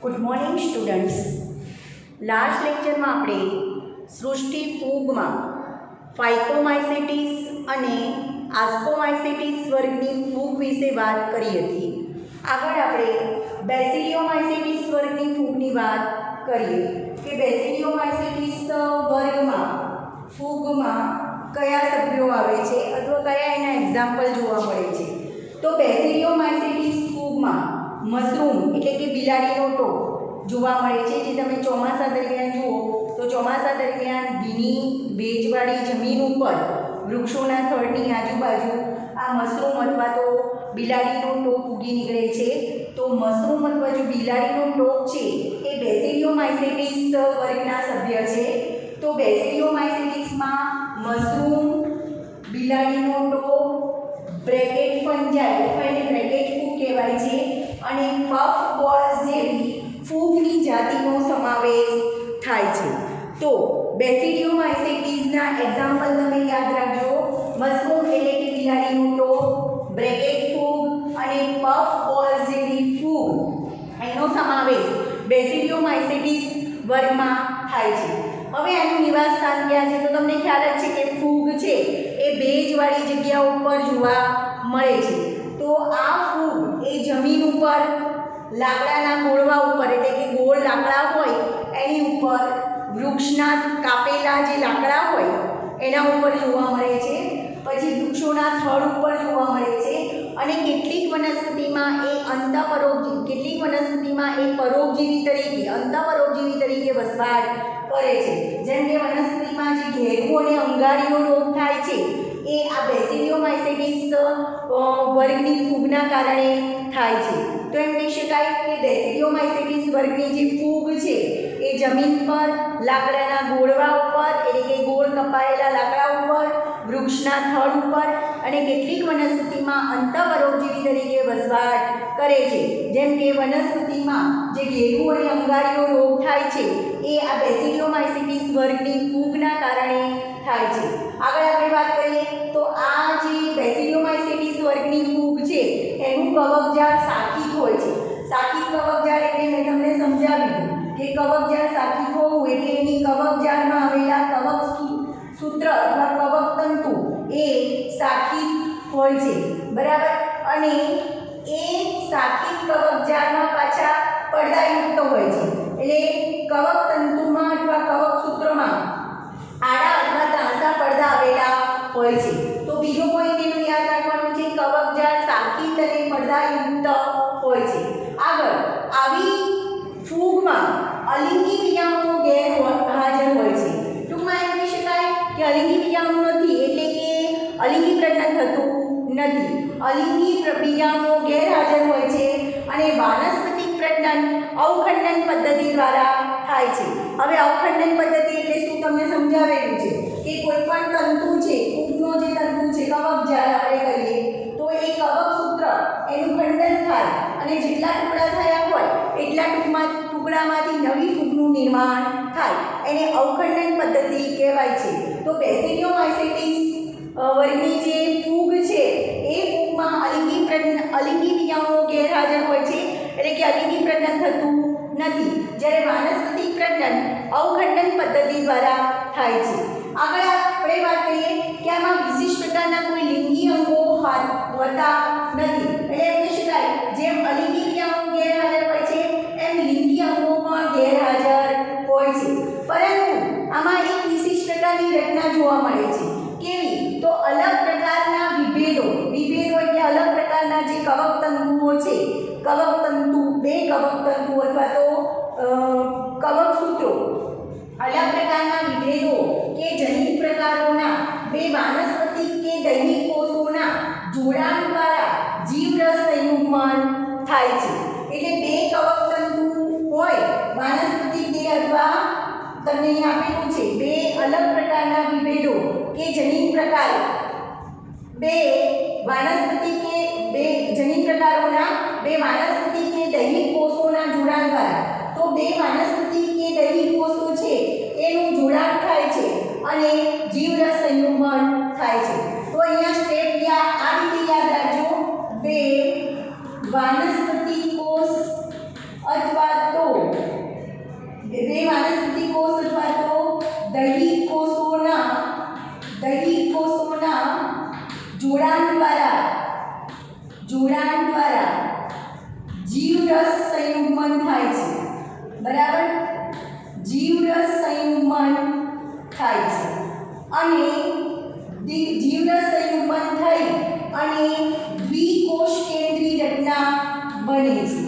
Good morning students. Last લેક્ચરમાં આપણે સૃષ્ટિ ફૂગમાં ફાઇકોમાઇસેટિસ અને આસ્કોમાઇસેટિસ વર્ગની ફૂગ વિશે વાત કરી હતી. આગળ આપણે બેસિલિયોમાઇસેટિસ વર્ગની ફૂગની વાત કરીએ કે બેસિલિયોમાઇસેટિસ વર્ગમાં ફૂગમાં કયા સભ્યો આવે છે અથવા કયા એના એક્ઝામ્પલ જોવા મળે છે. તો બેસિલિયોમાઇસેટિસ ફૂગમાં મશરૂમ એટલે કે બિલાડીનો ટોપ જોવા મળે છે, જે તમે ચોમાસા દરમિયાન જુઓ તો ચોમાસા દરમિયાન ભીની ભેજવાળી જમીન ઉપર વૃક્ષોના થડની આજુબાજુ આ મશરૂમ અથવા તો બિલાડીનો ટોપ ઉગી નીકળે છે. તો મશરૂમ અથવા જો બિલાડીનો ટોપ છે એ બેસિલિયોમાઇસેટિસ વર્ગના સભ્ય છે. તો બેસિલિયોમાઇસેટિસમાં મશરૂમ, બિલાડીનો ટોપ, બ્રેકેટ ફંજાઈ અથવા એને બ્રેકેટ ફૂગ કહેવાય છે અને પફ બોલ્સ જેવી ફૂગની જાતિનો સમાવેશ થાય છે. તો બેસિલિયોમાઇસેટિસના એક્ઝામ્પલ તમે યાદ રાખજો. મશરૂમ એટલે કે બિલાડીનો ટોપ, બ્રેકેટ ફૂગ અને પફ બોલ્સ જેવી ફૂગ એનો સમાવેશ બેસિલિયોમાઇસેટિસ વર્ગમાં થાય છે. હવે આનું નિવાસસ્થાન ક્યાં છે? તો તમને ખ્યાલ જ છે કે ફૂગ છે એ ભેજવાળી જગ્યા ઉપર જોવા મળે છે. તો આ ફૂગ એ જમીન ઉપર લાકડાના ગોળવા ઉપર એટલે કે ગોળ લાકડા હોય એની ઉપર વૃક્ષના કાપેલા જે લાકડા હોય એના ઉપર જોવા મળે છે. પછી વૃક્ષોના થડ ઉપર જોવા મળે છે અને કેટલીક વનસ્પતિમાં એ પરોપજીવી તરીકે અંતઃપરોપજીવી તરીકે વસવાટ કરે છે. જેમ કે વનસ્પતિમાં જે ઘેરવું અને અંગારીનો રોગ થાય છે એ આ બેસિલિયોમાઇસેટિસ વર્ગની ફૂગના કારણે થાય છે. તો એમ કહી શકાય કે બેસિલિયોમાઇસેટિસ વર્ગની જે ફૂગ છે એ જમીન પર લાકડાના ગોળવા ઉપર એટલે કે ગોળ કપાયેલા લાકડા ઉપર, વૃક્ષના થડ ઉપર અને કેટલીક વનસ્પતિમાં અંતઃપરોપજીવી તરીકે વસવાટ કરે છે. જેમ કે વનસ્પતિમાં જે ઘેરવું અને અંગારીનો રોગ થાય છે એ આ બેસિલિયોમાઇસેટિસ વર્ગની ફૂગના કારણે થાય છે. આગળ આપણે વાત કરીએ તો આ જે બેસિલિયોમાઇસેટિસ વર્ગની ફૂગ છે એનું કવકજાળ શાખિત હોય છે. શાખિત કવકજાળ એટલે મેં તમને સમજાવ્યું કે કવકજાળ શાખિત હોવું એટલે એની કવકજાળમાં આવેલા કવક સૂત્ર અથવા કવક તંતુ એ શાખિત હોય છે, બરાબર. અને એ શાખિત કવકજાળમાં પાછા પડદાયુક્ત હોય છે. એટલે કવક તંતુમાં અથવા કવક સૂત્રમાં આડા અથવા ત્રાંસા પડદા આવેલા હોય છે. તો બીજો પોઈન્ટ એનું યાદ રાખવાનું છે, કવકજાળ શાખિત અને પડદાયુક્ત હોય છે. આગળ આવી ફૂગમાં અલિંગી વિજાણુઓ ગેરહાજર હોય છે. ટૂંકમાં એમ કહી શકાય કે અલિંગી વિજાણુ નથી એટલે કે અલિંગી પ્રજનન થતું નથી. અલિંગી બીજાણુઓ ગેરહાજર હોય છે અને વાનસ્પતિક પ્રજનન અવખંડન પદ્ધતિ દ્વારા થાય છે. હવે અવખંડન પદ્ધતિ એટલે શું તમને સમજાવેલું છે કે કોઈ પણ તંતુ છે, ફૂગનો જે તંતુ છે, કવકજાળ આપણે કહીએ તો એ કવક સૂત્ર એનું ખંડન થાય અને જેટલા ટુકડા થયા હોય એટલા ટુકડામાંથી નવી ફૂગનું નિર્માણ થાય. એને અવખંડન પદ્ધતિ કહેવાય છે. તો બેસિલિયોમાઇસેટિસ વર્ગની જે ફૂગ છે એ ફૂગમાં અલિંગી વિજાણુઓ ગેરહાજર હોય છે એટલે કે અલિંગી પ્રજનન થતું નથી, જ્યારે વાનસ્પતિક પ્રજનન અવખંડન પદ્ધતિ દ્વારા થાય છે. આગળ આપણે વાત કરીએ કે આમાં વિશિષ્ટ પ્રકારના કોઈ લિંગી અંગો હોતા નથી. એટલે એમ કહી શકાય જેમ અલિંગી વિજાણુ ગેરહાજર હોય છે એમ લિંગી અંગો પણ ગેરહાજર હોય છે. પરંતુ આમાં એક વિશિષ્ટ પ્રકારની રચના જોવા મળે છે. કેવી? તો અલગ પ્રકારના વિભેદો એટલે અલગ પ્રકારના જે કવક તંતુઓ છે, બે કવક તંતુ અથવા તો કવક સૂત્રો, અલગ પ્રકારના વિભેદો કે જનીન પ્રકારોના બે વાનસ્પતિક કે દૈહિક કોષોના જોડાણ દ્વારા જીવરસ સંયુગ્મન થાય છે. એટલે બે કવક તંતુ હોય વાનસ્પતિક બે અથવા તમને અહીં આપેલું છે બે અલગ પ્રકારના વિભેદો કે જનીન પ્રકારો, બે જનીન પ્રકારોના બે વાનસ્પતિક કે દૈહિક કોષોના જોડાણ દ્વારા. તો બે વાનસ્પતિક કે દૈહિક કોષો છે એનું જોડાણ થાય છે અને જીવરસ સંયુગ્મન થાય છે. તો અહીંયા સ્ટેપ આ રીતે યાદ રાખજો, બે વાનસ્પતિક કોષ અથવા તો બે વાનસ્પતિક કોષ અથવા તો દૈહિક કોષોના જોડાણ દ્વારા જીવરસ સંયુગ્મન થાય છે, બરાબર, જીવરસ સંયુગ્મન થાય છે અને જીવરસ સંયુગ્મન થઈ અને દ્વિકોષ કેન્દ્રી રચના બને છે।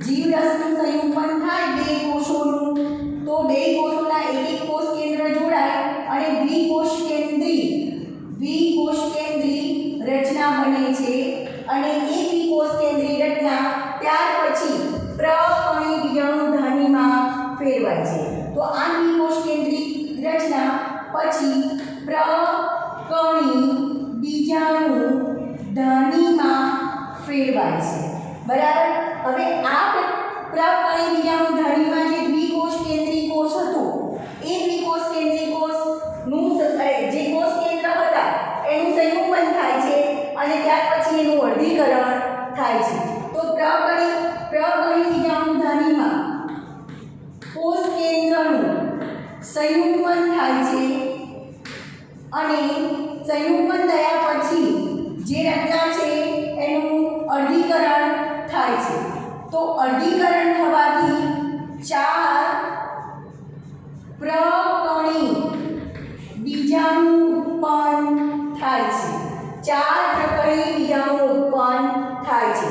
જીવરસનું સંયુગ્મન થાય બે કોષોનું, તો બે કોષોના એક કોષ કેન્દ્ર જોડાય અને દ્વિકોષ કેન્દ્રી રચના બને છે અને એ દ્વિકોષ કેન્દ્રી રચના ત્યાર પછી પ્રકણી બીજાણુધાનીમાં ફેરવાય છે। તો આ દ્વિકોષ કેન્દ્રી રચના પછી પ્રકણી બીજાણુધાનીમાં ફેરવાય છે, બરાબર। હવે આ પ્રકણી બીજાણુધાનીમાં જે દ્વિકોષ કેન્દ્રી કોષ હતો એ દ્વિકોષ કેન્દ્રી કોષનું જે કોષ કેન્દ્ર હતા એનું સંયુગ્મન થાય છે અને ત્યાર પછી એનું વર્ગીકરણ થાય છે। તો પ્રકણી બીજાણુધાનીમાં કોષ કેન્દ્રનું સંયુગ્મન થાય છે અને સંયુગ્મન થયા પછી જે રચના છે એનું અર્ધીકરણ થાય છે। તો અર્ધીકરણ થવાથી 4 પ્રકણી બીજાણુ ઉત્પન્ન થાય છે, 4 પ્રકણી બીજાણુ ઉત્પન્ન થાય છે।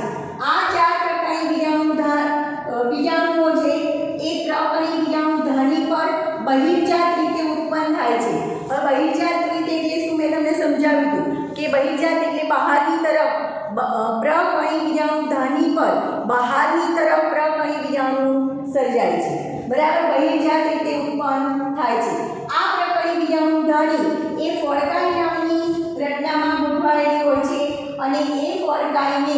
આ 4 પ્રકણી બીજાણુઓ છે એ પ્રકણી બીજાણુધાની પર બહિર્જાત રીતે ઉત્પન્ન થાય છે। હવે બહિર્જાત રીતે એટલે શું મેં તમને સમજાવ્યું હતું કે બહિર્જાત એટલે બહારની તરફ પ્રકણી બીજાણુધાની પર બહારની તરફ પ્રકણી બીજાણુ સર્જાય છે, બરાબર, બહિર્જાત રીતે ઉત્પન્ન થાય છે। આ પ્રકણી બીજાણુધાની એ ફોડકાઈ નામની રચનામાં ગોઠવાયેલી હોય છે અને એ ફોડકાઈને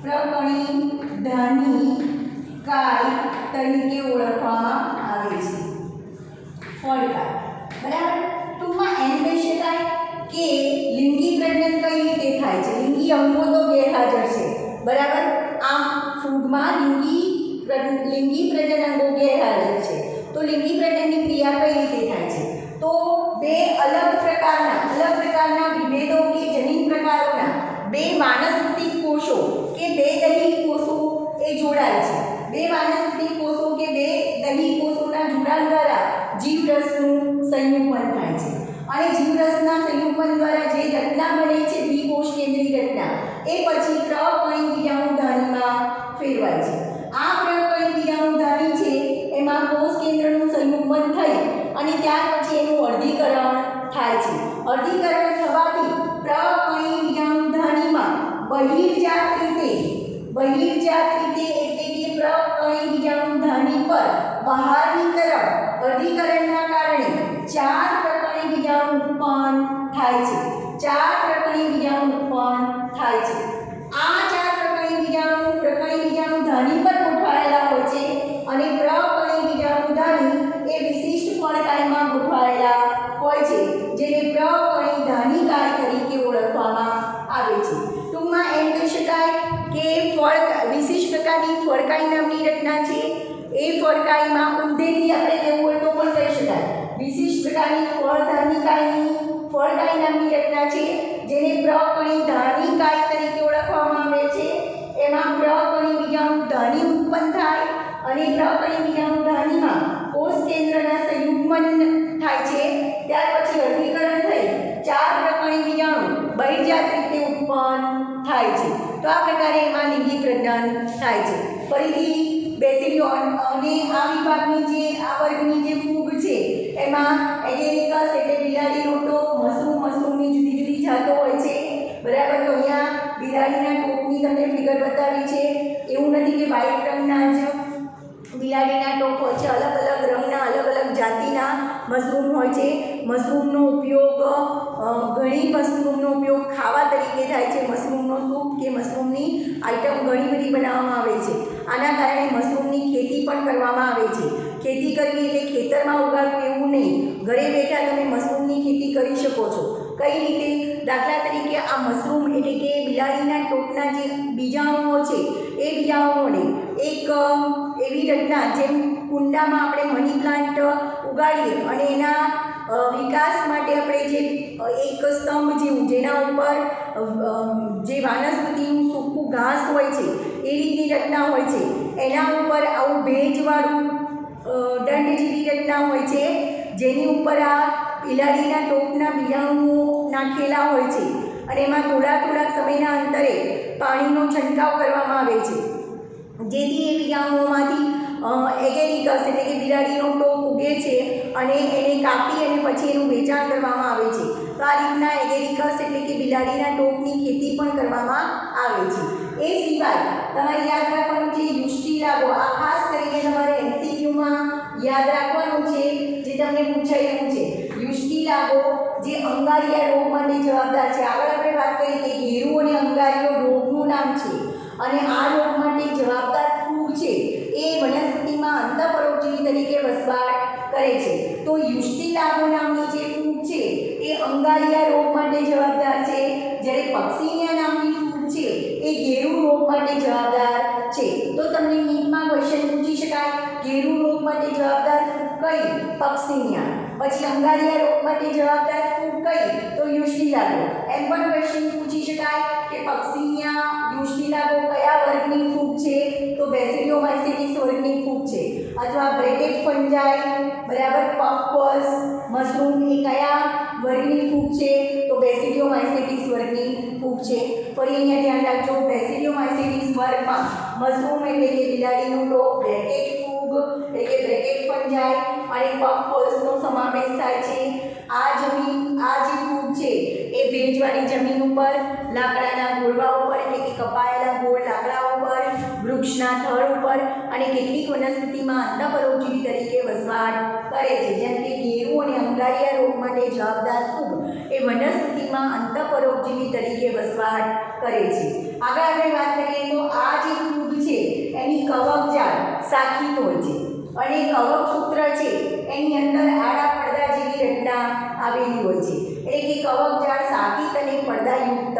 પ્રકણી ધાની કાય તરીકે ઓળખવામાં આવે છે, ફોડકાઈ, બરાબર। ટૂંકમાં એમ કહી શકાય કે લિંગી પ્રજનન કઈ રીતે થાય છે, લિંગી અંગો તો ગેરહાજર છે, બરાબર। આમ ફૂગમાં લિંગી પ્રજનન અંગો ગેરહાજર છે, તો લિંગી પ્રજનનની ક્રિયા કઈ રીતે થાય છે, તો બે અલગ પ્રકારના વિભેદો કે જનીન પ્રકારોના બે વાનસ્પતિક કોષો કે બે દૈહિક કોષો એ જોડાય છે। બે વાનસ્પતિક કોષો કે બે દૈહિક કોષોના જોડાણ દ્વારા જીવરસનું સંયુગ્મન થાય છે અને જીવરસના સંયુગ્મન દ્વારા જે રચના બને છે દ્વિકોષ કેન્દ્રી રચના એ પછી પ્રકણી બીજાણુધાનીમાં ફેરવાય છે। આ પ્રકણી બીજાણુધાની છે એમાં કોષ કેન્દ્રનું સંયુગ્મન થઈ અને ત્યાર પછી એનું અર્ધીકરણ થાય છે। અર્ધીકરણ થવાથી પ્રકણી બીજાણુધાનીમાં બહિર્જાત રીતે એટલે કે પ્રકણી બીજાણુધાની પર બહારની તરફ અર્ધીકરણના કારણે 4 પ્રકણી બીજાણુ ઉત્પન્ન થાય છે, 4 પ્રકણી બીજાણુ ઉત્પન્ન થાય છે। આ 4 પ્રકણી બીજાણુધાની પર ગોઠવાયેલા હોય છે અને પ્રકણી બીજાણુધાની એ વિશિષ્ટ ફોડકાઈમાં ગોઠવાયેલા હોય છે જેને પ્રકણી ધાનિકાય તરીકે ઓળખવામાં આવે છે। ટૂંકમાં એમ કહી શકાય કે વિશિષ્ટ પ્રકારની ફોડકાઈ નામની રચના છે એ ફોડકાઈમાં ઊંધેથી આપણે લેવું હોય તો પણ કહી શકાય વિશિષ્ટ પ્રકારની ફોડકાઈ નામની રચના છે જેને પ્રકણી ધાનિકાય તરીકે ઓળખવામાં આવે છે। એમાં પ્રકણી બીજાણુધાની ઉત્પન્ન થાય અને પ્રકણી બીજાણુધાનીમાં કોષ કેન્દ્રના સંયુગ્મન થાય છે, ત્યાર પછી અર્ધીકરણ થઈ 4 પ્રકણી બીજાણુ બહિર્જાત રીતે ઉત્પન્ન થાય છે। તો આ પ્રકારે એમાં લિંગી પ્રજનન થાય છે। ફરીથી બેક્ટેરિયો અને આ વિભાગની આ વર્ગની જે ફૂગ છે એમાં એગેરિકસ એટલે બિલાડીનો ટોપ, મશરૂમની જુદી જુદી જાતો હોય છે, બરાબર। તો અહીંયા બિલાડીના ટોપની તમને ફિગર બતાવી છે। એવું નથી કે વ્હાઇટ રંગના જ બિલાડીના ટોપ હોય છે, અલગ અલગ રંગના અલગ અલગ જાતિના મશરૂમ હોય છે। મશરૂમનો ઉપયોગ ઘણી મશરૂમનો ઉપયોગ ખાવા તરીકે થાય છે। મશરૂમનો સૂપ કે મશરૂમની આઈટમ ઘણી બધી બનાવવામાં આવે છે। આના કારણે મશરૂમની ખેતી પણ કરવામાં આવે છે। ખેતી કરવી એટલે ખેતરમાં ઉગાડવું એવું નહીં, ઘરે બેઠા તમે મશરૂમની ખેતી કરી શકો છો। કઈ રીતે? દાખલા તરીકે આ મશરૂમ એટલે કે બિલાડીના ટોપના જે બીજાણુઓ છે એ બીજાણુઓને એક એવી રચના જેમ કુંડામાં આપણે મની પ્લાન્ટ ઉગાડીએ અને એના વિકાસ માટે આપણે જે એક સ્તંભ જેવું જેના ઉપર જે વાનસ્પતિનું સૂકું ઘાસ હોય છે એ રીતની રચના હોય છે, એના ઉપર આવું ભેજવાળું દંડ જેવી રચના હોય છે જેની ઉપર આ બિલાડીના ટોપના બીજાણુઓ નાખેલા હોય છે અને એમાં થોડાક સમયના અંતરે પાણીનો છંટકાવ કરવામાં આવે છે જેથી એ બીજાણુઓમાંથી એગેરિકસ એટલે કે બિલાડીનો ટોપ ઉગે છે અને એને કાપી અને પછી એનું વેચાણ કરવામાં આવે છે. તો આ રીતના એગેરિકસ એટલે કે બિલાડીના ટોપની ખેતી પણ કરવામાં આવે છે. એ સિવાય તમારે યાદ રાખવાનું છે યુષ્ટિ લાભો. આ ખાસ કરીને તમારે MCQમાં યાદ રાખવાનું છે જે તમને પૂછાયેલું છે. યુષ્ટિ લાભો જે અંગારિયા રોગ માટે જવાબદાર છે. આગળ આપણે વાત કરી કે ઘેરું અને અંગારિયો રોગનું નામ છે અને આ રોગ માટે જવાબદાર ફૂગ છે એ વનસ્પતિમાં અંતઃપરોપજીવી તરીકે વસવાટ કરે છે. તો યુષ્ટિ લાભો નામની જે ફૂગ છે એ અંગારિયા રોગ માટે જવાબદાર છે, જ્યારે પક્ષીનિયા નામની ફૂગ છે એ ઘેરું રોગ માટે જવાબદાર છે. તો તમને નીટમાં ક્વેશ્ચન પૂછી શકાય ઘેરું રોગ માટે જવાબદાર ફૂગ કઈ? પક્ષીનિયા. પછી અંગારિયા રોગ માટે જવાબદાર ફૂગ કઈ? તો યુષ્ટિ લાભો. એમ પણ ક્વેશ્ચન પૂછી શકાય કે પક્ષીનિયા યુષ્ટિ લાભો કયા વર્ગની ફૂગ છે? તો બેસિલિયોમાઇસેટિસ વર્ગની ફૂગ છે. અથવા બ્રેકેટ ફંજાઈ બરાબર પફબોલ્સ મશરૂમ એ કયા વર્ગની ફૂગ છે? તો બેસિલિયોમાઇસેટિસ વર્ગની ફૂગ છે. ફરી અહીંયા ધ્યાન રાખજો બેસિલિયોમાઇસેટિસ વર્ગમાં મશરૂમ એટલે કે બિલાડીનો ટોપ, બ્રેકેટ ફૂગ એટલે કે બ્રેકેટ ફંજાઈ અને પફબોલ્સનો સમાવેશ થાય છે. આ જે ફૂગ છે એ ભેજવાળી જમીન ઉપર, લાકડાના ગોળવા ઉપર એટલે કે કપાયેલા ગોળ લાકડા ઉપર, વૃક્ષના થડ ઉપર અને કેટલીક વનસ્પતિમાં અંતઃપરોપજીવી તરીકે વસવાટ કરે છે. જેમ કે ઘેરું અને અંગારિયા રોગ માટે જવાબદાર ફૂગ એ વનસ્પતિમાં અંતઃપરોપજીવી તરીકે વસવાટ કરે છે. આગળ આપણે વાત કરીએ તો આ જે ફૂગ છે એની કવકજાળ શાખિત હોય છે અને કવક સૂત્ર છે એની અંદર આડા પડદા જેવી રચના આવેલી હોય છે એટલે કે કવકજાળ શાખિત અને પડદાયુક્ત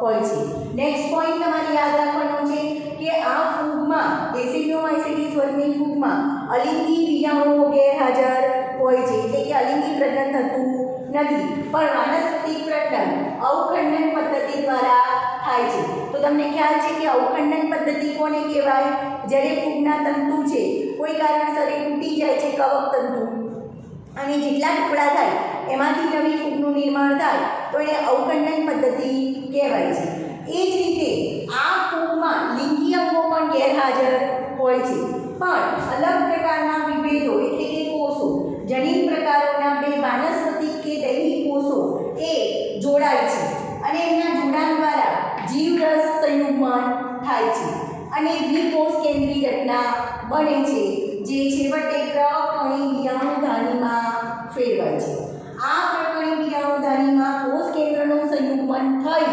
હોય છે. નેક્સ્ટ પોઈન્ટ તમારે યાદ રાખવાનો છે કે આ ફૂગમાં બેસિલિયોમાઇસેટિસ વર્ગની ફૂગમાં અલિંગી બીજાણુઓ ગેરહાજર હોય છે એટલે કે અલિંગી પ્રજનન થતું નથી, પણ વાનસ્પતિક પ્રજનન અવખંડન પદ્ધતિ દ્વારા થાય છે. તો તમને ખ્યાલ છે કે અવખંડન પદ્ધતિ કોને કહેવાય? જ્યારે ફૂગના તંતુ છે કોઈ કારણસર એ તૂટી જાય છે કવક તંતુ અને જેટલા ટુકડા થાય એમાંથી નવી ફૂગનું નિર્માણ થાય તો એને અવખંડન પદ્ધતિ કહેવાય છે. એ જ રીતે આ ફૂગમાં લિંગી અંગો પણ ગેરહાજર હોય છે, પણ અલગ પ્રકારના વિભેદો એટલે કે કોષો જનીન પ્રકારોના બે વાનસ્પતિક કે દૈહિક કોષો એ જોડાય છે અને એમના જોડાણ દ્વારા જીવરસ સંયુગ્મન થાય છે અને દ્વિકોષ કેન્દ્રી રચના બને છે જે છેવટે પ્રકણી બીજાણુધાનીમાં ફેરવાય છે. આ પ્રકણી બીજાણુધાનીમાં કોષ કેન્દ્રનું સંયુગ્મન થઈ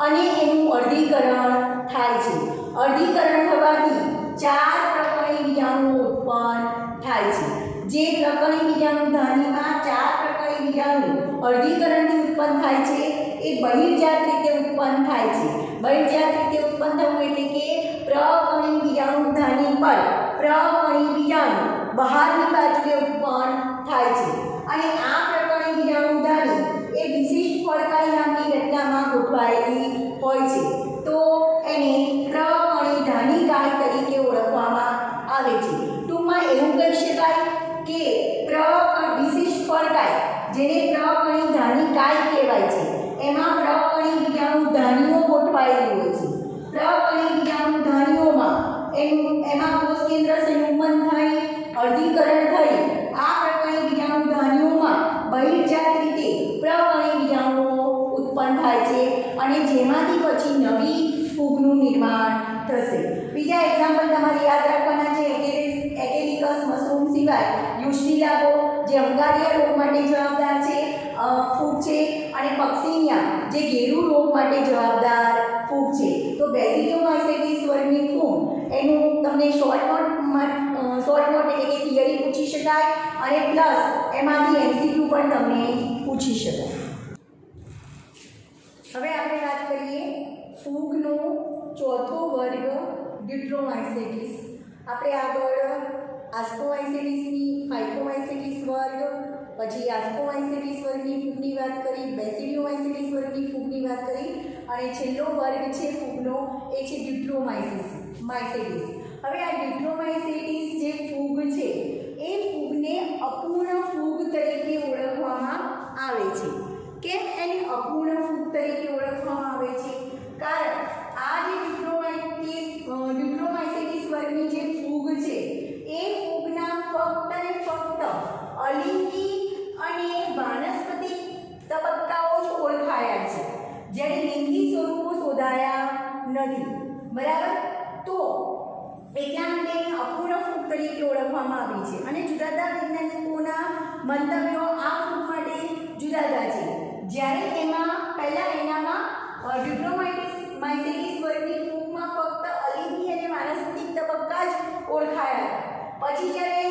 અને એનું અર્ધીકરણ થાય છે. અર્ધીકરણ થવાથી 4 પ્રકણી બીજાણુઓ ઉત્પન્ન થાય છે. જે પ્રકણી બીજાણુધાનીમાં 4 પ્રકણી બીજાણુ અર્ધીકરણથી ઉત્પન્ન થાય છે એ બહિર્જાત રીતે ઉત્પન્ન થાય છે. બહિર્જાત રીતે ઉત્પન્ન થવું એટલે કે પ્રકણી બીજાણુધાની પર પ્રકણી બીજાણુ બહારની બાજુએ ઉત્પન્ન થાય છે અને આ પ્રકણી બીજાણુધાની એ વિશિષ્ટ ફળકાઈ નામની રચનામાં ગોઠવાયેલી હોય છે. તો એને પ્રકણીધાની કાય તરીકે ઓળખવામાં આવે છે. ટૂંકમાં એવું કહી શકાય કે વિશિષ્ટ ફળકાઈ જેને પ્રકણીધાની કાય કહેવાય છે એમાં પ્રકણી બીજાણુધાનીઓ ગોઠવાયેલી હોય છે. પ્રકણી બીજાણુધાનીઓમાં એમાં કોષ કેન્દ્ર સંયુગ્મન થઈ અર્ધીકરણ થઈ આ પ્રકણી બીજાણુધાનીઓમાં બહિર્જાત રીતે પ્રકણી બીજાણુઓ ઉત્પન્ન થાય છે અને જેમાંથી પછી નવી ફૂગનું નિર્માણ થશે. બીજા એક્ઝામ્પલ તમારે યાદ રાખવાના છે એગેરિકસ મશરૂમ સિવાય યુષ્ટિ લાભો જે અંગારિયા રોગ માટે જવાબદાર છે ફૂગ છે અને પક્ષીનિયા જે ઘેરું રોગ માટે જવાબદાર ફૂગ છે. તો બેસિલિયોમાઇસેટિસ વર્ગની ફૂગ એનું તમને શોર્ટ નોટ એટલે કે થિયરી પૂછી શકાય અને પ્લસ એમાંથી MCQ પણ તમને પૂછી શકાય. ડિટ્રોમાઇસેટિસ. આપણે આગળ આસ્કોમાઇસેટિસની ફાઇકોમાઇસેટિસ વર્ગ, પછી આસ્કોમાઇસેટિસ વર્ગની ફૂગની વાત કરી, બેસિડિયોમાઇસેટિસ વર્ગની ફૂગની વાત કરી, અને છેલ્લો વર્ગ છે ફૂગનો એ છે ડિટ્રોમાઇસેટિસ. હવે આ ડિટ્રોમાઇસેટિસ જે ફૂગ છે એ ફૂગને અપૂર્ણ ફૂગ તરીકે ઓળખવામાં આવે છે. કેમ એને અપૂર્ણ ફૂગ તરીકે ઓળખવામાં આવે છે? કારણ આ જે ડિટ્રોમાઇસેટિસ વર્ગની જે ફૂગ છે એ ફૂગના ફક્ત ને ફક્ત અલિંગી અને વાનસ્પતિક તબક્કાઓ જ ઓળખાયા છે, જ્યારે લિંગી સ્વરૂપો શોધાયા નથી. બરાબર? તો એટલા માટે એને અપૂર્ણ ફૂગ તરીકે ઓળખવામાં આવી છે. અને જુદા જુદા વૈજ્ઞાનિકોના મંતવ્યો આ ફૂગ માટે જુદા જુદા છે. જ્યારે એનામાં ડિટ્રોમાઇસેટિસ વર્ગની ફૂગમાં ફક્ત અલિંગી અને વાનસ્પતિક તબક્કા જ ઓળખાયા. પછી જ્યારે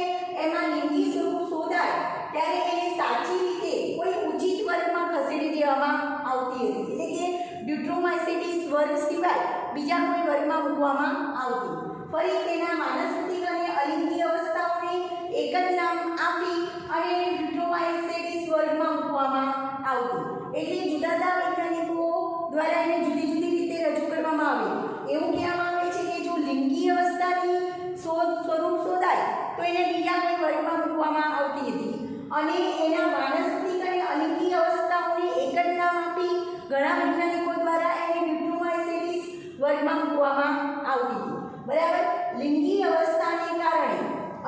એમાં લિંગી સ્વરૂપ શોધાય ત્યારે એને સાચી રીતે કોઈ ઉચિત વર્ગમાં ખસેડી દેવામાં આવતી હતી. એટલે કે ડિટ્રોમાઇસેટિસ વર્ગ સિવાય બીજા કોઈ વર્ગમાં મૂકવામાં આવતી. ફરી તેના વાનસ્પતિક અને અલિંગી અવસ્થાઓને એક જ નામ આપી અને એને ડિટ્રોમાઇસેટિસ વર્ગમાં મૂકવામાં આવતી. એટલે જુદા જુદા વૈજ્ઞાનિકો દ્વારા એને જુદી જુદી રીતે રજૂ કરવામાં આવે. એવું કહેવામાં આવે છે કે જો લિંગી અવસ્થાની સ્વરૂપ શોધાય તો એને બીજા કોઈ વર્ગમાં મૂકવામાં આવતી હતી, અને એના વાનસ્પતિક અને અલિંગી અવસ્થાઓને એક જ નામ આપી ઘણા વૈજ્ઞાનિકો દ્વારા એને ડિટ્રોમાઇસેટિસ વર્ગમાં મૂકવામાં આવતી હતી. બરાબર? લિંગી અવસ્થાને કારણે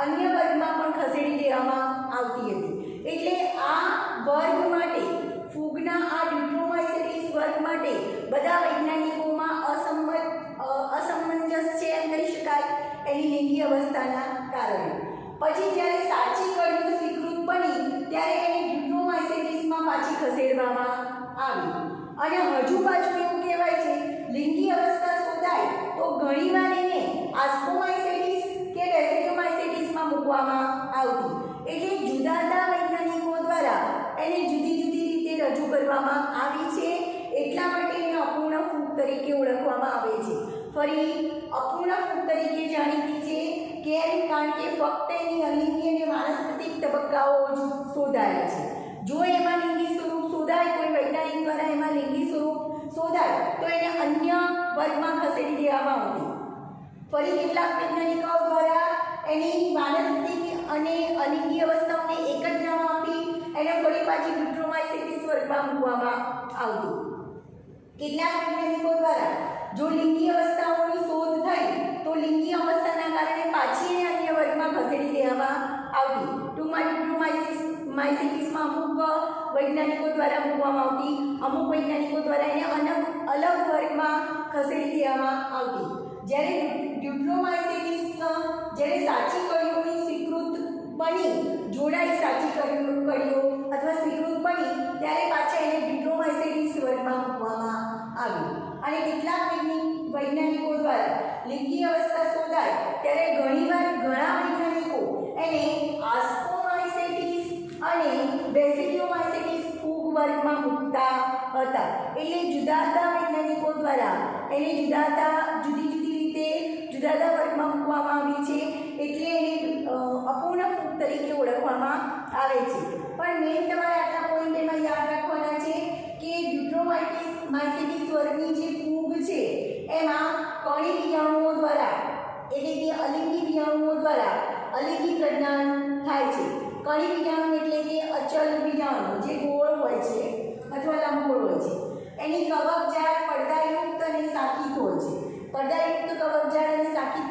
અન્ય વર્ગમાં પણ ખસેડી દેવામાં આવતી હતી. એટલે આ વર્ગ માટે ફૂગના આ ડિટ્રોમાઇસેટિસ વર્ગ માટે બધા વૈજ્ઞાનિકોમાં અસમંજસ છે એમ કહી શકાય, એની લિંગી અવસ્થાના કારણે. પછી જ્યારે સાચી કળીઓ સ્વીકૃત બની ત્યારે એને ડિટ્રોમાઇસેટિસમાં પાછી ખસેડવામાં આવી. અને હજુ પાછું એવું કહેવાય છે લિંગી અવસ્થા શોધાય તો ઘણીવાર એને આસ્કોમાઇસેટિસ કે બેસિડિયોમાઇસેટિસમાં મૂકવામાં આવતી. એટલે જુદા જુદા વૈજ્ઞાનિકો દ્વારા એને જુદી જુદી રીતે રજૂ કરવામાં આવી છે. એટલા માટે એને અપૂર્ણ ફૂગ તરીકે ઓળખવામાં આવે છે. ફરી અપૂર્ણ ફૂગ તરીકે જાણીતી છે. કેમ? કારણ કે ફક્ત એની અલિંગી અને વાનસ્પતિક તબક્કાઓ જ શોધાયા છે. જો એમાં લિંગી સ્વરૂપ શોધાય, કોઈ વૈજ્ઞાનિક દ્વારા એમાં લિંગી સ્વરૂપ શોધાય તો એને અન્ય વર્ગમાં ખસેડી દેવામાં આવતી. ફરી કેટલાક વૈજ્ઞાનિકો દ્વારા એની વાનસ્પતિક અને અલિંગી અવસ્થાઓને એક જ નામ આપી એને ફરી પાછી ડિટ્રોમાઇસેટિસ વર્ગમાં મૂકવામાં આવતી. કેટલાક વૈજ્ઞાનિકો દ્વારા જો લિંગી અવસ્થાઓની શોધ થઈ તો લિંગી અવસ્થાના કારણે પાછી એને અન્ય વર્ગમાં ખસેડી દેવામાં આવતી. ટૂંકમાં ડિટ્રોમાઇસેટિસમાં અમુક વૈજ્ઞાનિકો દ્વારા મૂકવામાં આવતી, અમુક વૈજ્ઞાનિકો દ્વારા એને અલગ વર્ગમાં ખસેડી દેવામાં આવતી. જ્યારે ડિટ્રોમાઇસેટિસ જ્યારે સાચી કળીઓની સ્વીકૃત બની, જોડાઈ સાચી કળીઓ અથવા સ્વીકૃત બની ત્યારે પાછા એને ડિટ્રોમાઇસેટિસ વર્ગમાં મૂકવામાં આવી. અને કેટલાક વૈજ્ઞાનિકો દ્વારા લિંગી અવસ્થા શોધાય ત્યારે ઘણીવાર ઘણા વૈજ્ઞાનિકો એને આસ્કોમાઇસેટિસ અને બેસિડિયોમાઇસેટિસ ફૂગ વર્ગમાં મૂકતા હતા. એટલે જુદા જુદા વૈજ્ઞાનિકો દ્વારા એને જુદી જુદી રીતે જુદા જુદા વર્ગમાં મૂકવામાં આવી છે. એટલે એને અપૂર્ણ ફૂગ તરીકે ઓળખવામાં આવે છે. પણ મેઇન તમારે આટલા પોઈન્ટ એમાં યાદ રાખવાના છે કે ડિટ્રોમાઇસેટિસ વર્ગની જે ફૂગ છે એમાં કણી બીજાણુઓ દ્વારા, એટલે કે અલિંગી બીજાણુઓ દ્વારા અલિંગી પ્રજનન થાય છે. કણી બીજાણુ એટલે કે અચલ બીજાણુ જે ગોળ હોય છે અથવા લંબગોળ હોય છે. એની કવકજાળ પડદાયુક્ત અને શાખિત હોય છે. પડદાયુક્ત કવકજાળ અને શાખિત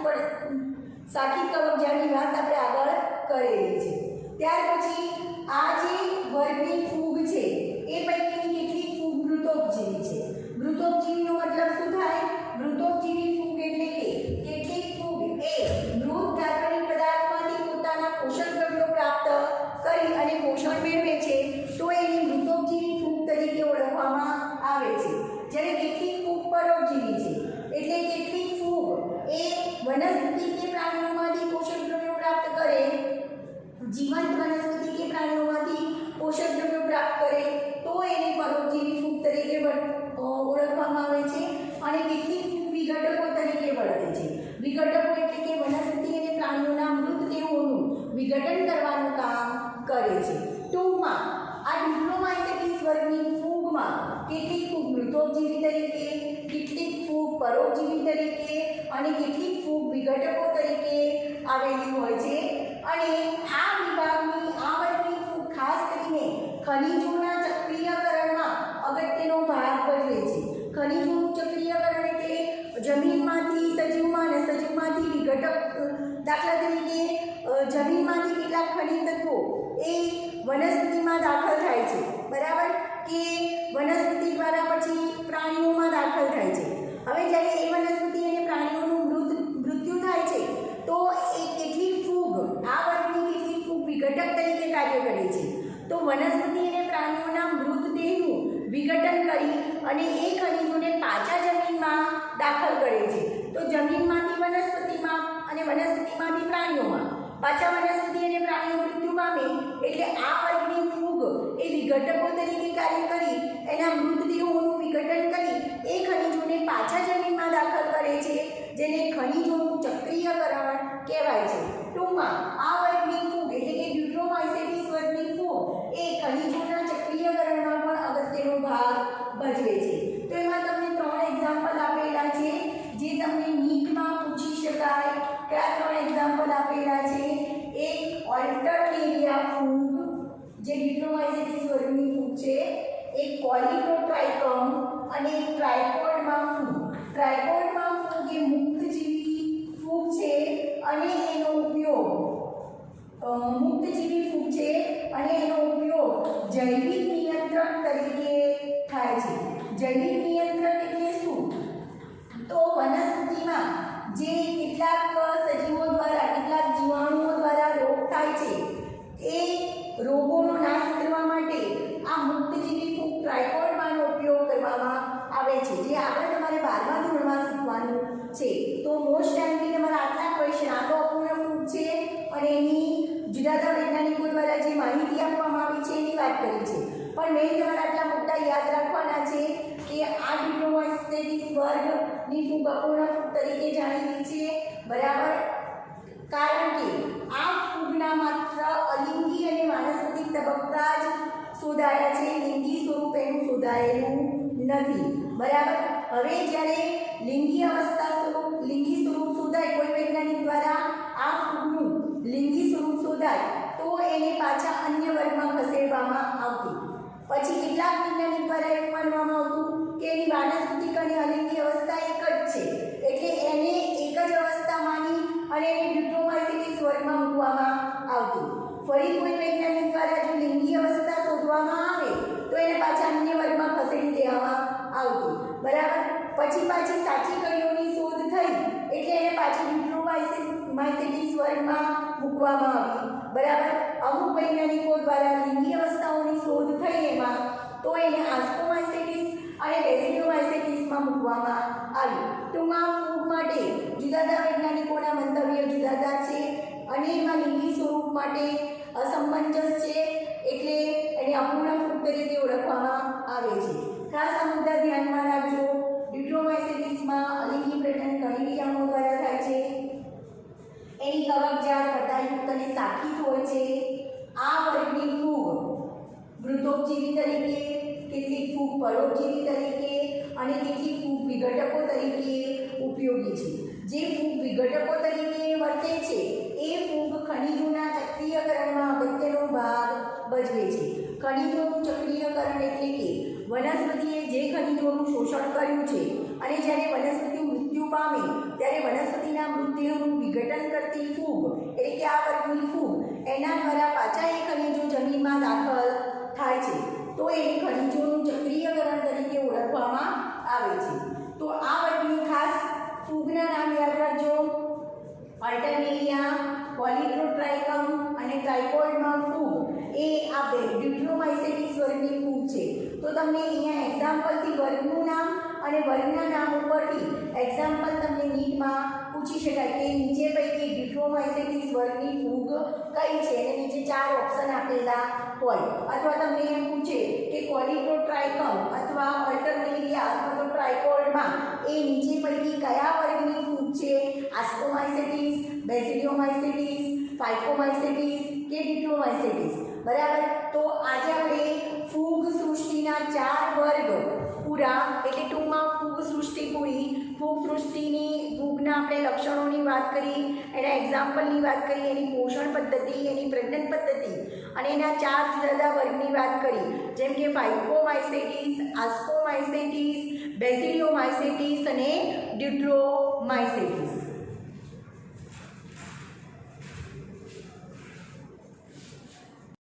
કવકજાળની વાત આપણે આગળ કરેલી છે. ત્યાર પછી આ જે વર્ગની ફૂગ છે એ પૈકીની કેટલીક ફૂગ મૃતોપજીવી છે. મૃતોપજીવીનો મતલબ શું થાય? મૃતોપજીવી ફૂગ એટલે કે કેટલીક ફૂગ એ મૃત કાર્બનિક પદાર્થમાંથી પોતાના પોષક દ્રવ્યો પ્રાપ્ત કરી અને પોષણ મેળવે છે તો એની મૃતોપજીવી ફૂગ તરીકે ઓળખવામાં આવે છે. જ્યારે કેટલીક ફૂગ પરોપજીવી છે, એટલે કેટલીક ફૂગ એ વનસ્પતિ કે પ્રાણીઓમાંથી પોષક દ્રવ્યો પ્રાપ્ત કરે, જીવંત વનસ્પતિ કે પ્રાણીઓમાંથી પોષક દ્રવ્યો પ્રાપ્ત કરે તો એને પરોપજીવી ફૂગ તરીકે ઓળખવામાં આવે છે. અને કેટલીક ફૂગ વિઘટકો તરીકે વર્તે છે. વિઘટકો એટલે કે વનસ્પતિ અને પ્રાણીઓના મૃતદેહોનું વિઘટન કરવાનું કામ કરે છે. ટૂંકમાં આ ડિપ્લોમાઇસેટિસ વર્ગની ફૂગમાં કેટલીક ફૂગ મૃતોપજીવી તરીકે, કેટલીક ફૂગ પરોપજીવી તરીકે અને કેટલીક ફૂગ વિઘટકો તરીકે આવેલી હોય છે. અને આ વિભાગની આ વર્ગની ફૂગ ખાસ કરીને ખનિજોના ચક્રીયકરણમાં અગત્યનો ભાગ ભજવે છે. ખનિજોનું ચક્રીયકરણ એટલે જમીનમાંથી સજીવમાં અને સજીવમાંથી વિઘટક. દાખલા તરીકે જમીનમાંથી કેટલાક ખનિજ તત્વો એ વનસ્પતિમાં દાખલ થાય છે, બરાબર, કે વનસ્પતિ દ્વારા પછી પ્રાણીઓમાં દાખલ થાય છે. હવે જ્યારે એ વનસ્પતિ અને પ્રાણીઓનું મૃત્યુ થાય છે તો એ કેટલીક ફૂગ, આ વર્ગની કેટલીક ફૂગ વિઘટક તરીકે કાર્ય કરે છે. તો વનસ્પતિ અને પ્રાણીઓના મૃતદેહનું વિઘટન કરી અને એ ખનિજોને પાછા જમીનમાં દાખલ કરે છે. તો જમીનમાંથી વનસ્પતિમાં અને વનસ્પતિમાંથી પ્રાણીઓમાં પાછા વનસ્પતિ અને પ્રાણીઓ મૃત્યુ પામે એટલે આ વર્ગની ફૂગ એ વિઘટકો તરીકે કાર્ય કરી એના મૃતદેહોનું વિઘટન કરી એ ખનિજોને પાછા જમીનમાં દાખલ કરે છે, જેને ખનિજોનું ચક્રીયકરણ કહેવાય છે. ટૂંકમાં આ વર્ગની ફૂગ એટલે કે ડિપ્લોમાઇસેટિસ વર્ગની ફૂગ એ ખનિજોના ચક્રીયકરણમાં પણ અગત્યનો ભાગ ભજવે છે. તો એમાં તમને 3 એક્ઝામ્પલ આપેલા છે જે તમને નીટમાં પૂછી શકાય. કયા 3 એક્ઝામ્પલ આપેલા છે? એક ઓલ્ટરનેરિયા ફૂગ જે ડિપ્લોમાઇસેટિસ વર્ગની ફૂગ છે, એક કોલિકોટ્રાઇકમ અને એક ટ્રાયકોડમાં ફૂગ. ટ્રાયકોડમાં ફૂગ એ મુક્તજીવી ફૂગ છે અને એનો ઉપયોગ મુક્તજીવી ફૂગ છે અને એનો ઉપયોગ જૈવિક નિયંત્રક તરીકે થાય છે. જૈવિક નિયંત્રક એટલે શું? તો વનસ્પતિમાં જે કેટલાક સજીવો દ્વારા, કેટલાક જીવાણુઓ દ્વારા રોગ થાય છે એ રોગોનો નાશ કરવા માટે આ મુક્તજીવી ફૂગ ટ્રાયકોડમાંનો ઉપયોગ કરવામાં આવે છે, જે આગળ તમારે 12મા ધોરણમાં શીખવાનું છે. તો મોસ્ટ ટાઈમલી તમારા આટલા ક્વેશ્ચન, આ તો અપૂર્ણ ફૂગ છે અને એની જુદા જુદા વૈજ્ઞાનિકો દ્વારા જે માહિતી આપવામાં આવી છે એની વાત કરી છે, પણ મેં તમારા આટલા મોટા યાદ રાખવાના છે કે આ ડિપ્લોમાઇસેટિસ વર્ગની ફૂગ અપૂર્ણ ફૂગ તરીકે જાણીતી છે, બરાબર, કારણ કે આ ફૂગના માત્ર અલિંગી અને વાનસ્પતિક તબક્કા જ શોધાયા છે, લિંગી સ્વરૂપ એનું શોધાયેલું નથી, બરાબર. હવે જ્યારે લિંગી સ્વરૂપ શોધાય, કોઈ વૈજ્ઞાનિક દ્વારા આ ફૂગનું લિંગી સ્વરૂપ શોધાય તો એને પાછા અન્ય વર્ગમાં ખસેડવામાં આવતું. પછી કેટલાક વૈજ્ઞાનિક દ્વારા એવું માનવામાં આવતું કે એની વાનસ્પતિક અને અલિંગી અવસ્થા એક જ છે, એટલે એને એક જ અવસ્થા માની અને એને ડિપ્લોમાઇસેટિસ વર્ગમાં મૂકવામાં આવતું. ફરી કોઈ વૈજ્ઞાનિક દ્વારા જો લિંગી અવસ્થા શોધવામાં આવે તો એને પાછા અન્ય વર્ગમાં ખસેડી દેવામાં આવતું, બરાબર. પછી સાચી કળીઓની શોધ થઈ એટલે એને પાછી ડિપ્લોમાઇસેટિસ વર્ગમાં મૂકવામાં આવી, બરાબર. અમુક વૈજ્ઞાનિકો દ્વારા લિંગી અવસ્થાઓની શોધ થઈ એમાં તો એને આસ્કોમાઇસેટિસ અને બેસિલોમાઇસેટિસમાં મૂકવામાં આવી. ટૂંકમાં ફૂગ માટે જુદા જુદા વૈજ્ઞાનિકોના મંતવ્ય જુદા જુદા છે અને એમાં લિંગી સ્વરૂપ માટે અસમંજસ છે, એટલે એને અપૂર્ણ ફૂગ તરીકે ઓળખવામાં આવે છે. ખાસ આ મુદ્દા ધ્યાનમાં રાખજો. ડિપ્લોમાઇસેટિસમાં અલિંગી પ્રજનન ઘણી બીજાણુઓ દ્વારા થાય છે. એની કવકજાળ પતાયુક્ત અને શાખિત હોય છે. આ વર્ગની ફૂગ મૃતોપજીવી તરીકે, કેટલીક ફૂગ પરોપજીવી તરીકે અને કેટલીક ફૂગ વિઘટકો તરીકે ઉપયોગી છે. જે ફૂગ વિઘટકો તરીકે વર્તે છે એ ફૂગ ખનિજોના ચક્રીયકરણમાં અગત્યનો ભાગ ભજવે છે. ખનિજોનું ચક્રીયકરણ એટલે કે વનસ્પતિએ જે ખનિજોનું શોષણ કર્યું છે અને જ્યારે વનસ્પતિ મૃત્યુ પામે ત્યારે વનસ્પતિના મૃતદેહોનું વિઘટન કરતી ફૂગ એટલે કે આ વર્ગની ફૂગ એના દ્વારા પાછા એ ખનિજો જમીનમાં દાખલ થાય છે, તો એને ખનિજોનું ચક્રીયકરણ તરીકે ઓળખવામાં આવે છે. તો આ વર્ગની ખાસ ફૂગના નામ યાદ રાખજો: ઓલ્ટરનેરિયા, કોલિકોટ્રાઇકમ અને ટ્રાયકોડમાં ફૂગ એ આ બે ડિપ્લોમાઇસેટિસ વર્ગની ફૂગ છે. તો તમને અહીંયા એક્ઝામ્પલથી વર્ગનું નામ અને વર્ગના નામ ઉપરથી એક્ઝામ્પલ તમને નીટમાં પૂછી શકાય કે નીચે પૈકી ડિપ્લોમાઇસેટિસ વર્ગની ફૂગ કઈ છે, અને નીચે 4 ઓપ્શન આપેલા હોય, અથવા તમને એમ પૂછે કે કોલિકોટ્રાઇકમ અથવા ઓલ્ટરનેરિયા અથવા તો ટ્રાયકોડમાં એ નીચે પૈકી કયા વર્ગની ફૂગ છે? આસ્કોમાઇસેટિસ, બેસિડિયોમાઇસેટિસ, ફાઇકોમાઇસેટિસ કે ડિટ્રોમાઇસેટિસ. બરાબર. તો આજે આપણે ફૂગ સૃષ્ટિના 4 વર્ગ પૂરા એટલે ટૂંકમાં ફૂગ સૃષ્ટિ પૂરી. ફૂગ સૃષ્ટિની ફૂગના આપણે લક્ષણોની વાત કરી, એના એક્ઝામ્પલની વાત કરી, એની પોષણ પદ્ધતિ, એની પ્રજનન પદ્ધતિ અને એના 4 જુદા જુદા વર્ગની વાત કરી, જેમ કે ફાઇકોમાઇસેટિસ, આસ્કોમાઇસેટિસ, બેસિડિયોમાઇસેટિસ અને ડિટ્રોમાઇસેટિસ.